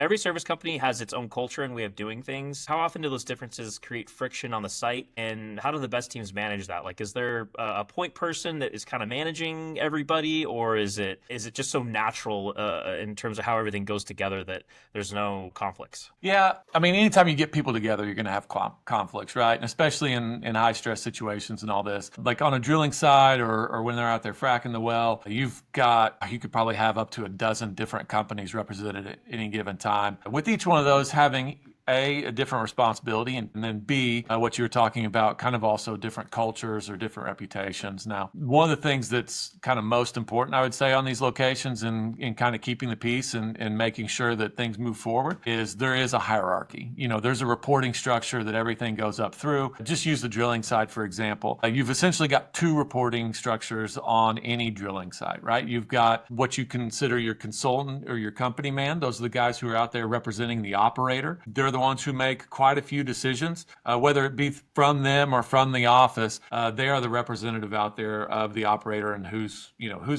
Every service company has its own culture and way of doing things. How often do those differences create friction on the site, and how do the best teams manage that? Like, is there a point person that is kind of managing everybody, or is it just so natural in terms of how everything goes together that there's no conflicts? Yeah, I mean, anytime you get people together, you're going to have conflicts, right? And especially in high stress situations and all this. Like on a drilling side or when they're out there fracking the well, you could probably have up to a dozen different companies represented at any given time. With each one of those having a different responsibility, and then B, what you were talking about, kind of also different cultures or different reputations. Now, one of the things that's kind of most important, I would say, on these locations and in kind of keeping the peace and making sure that things move forward is there is a hierarchy. There's a reporting structure that everything goes up through. Just use the drilling side, for example. You've essentially got two reporting structures on any drilling site, right? You've got what you consider your consultant or your company man. Those are the guys who are out there representing the operator. They're the ones who make quite a few decisions, whether it be from them or from the office. They are the representative out there of the operator and who's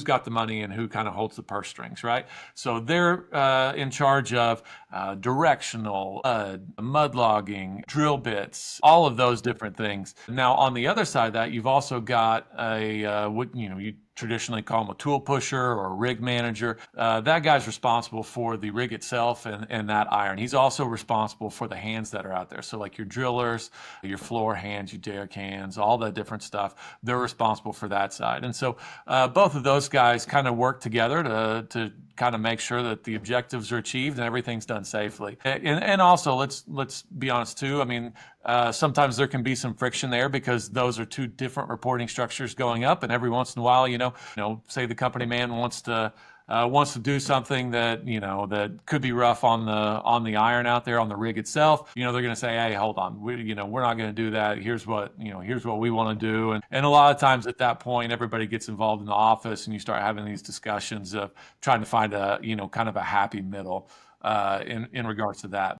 got the money and who kind of holds the purse strings, right? So they're in charge of directional, mud logging, drill bits, all of those different things. Now, on the other side of that, you've also got what you traditionally call him a tool pusher or a rig manager. That guy's responsible for the rig itself and that iron. He's also responsible for the hands that are out there. So like your drillers, your floor hands, your derrick hands, all that different stuff, they're responsible for that side. And so both of those guys kind of work together to kind of make sure that the objectives are achieved and everything's done safely. And also, let's be honest too. I mean, sometimes there can be some friction there because those are two different reporting structures going up, and every once in a while, say the company man wants to do something that could be rough on the iron out there on the rig itself. They're going to say, hey, hold on, we're not going to do that. Here's what we want to do. And a lot of times at that point, everybody gets involved in the office and you start having these discussions of trying to find kind of a happy middle in regards to that.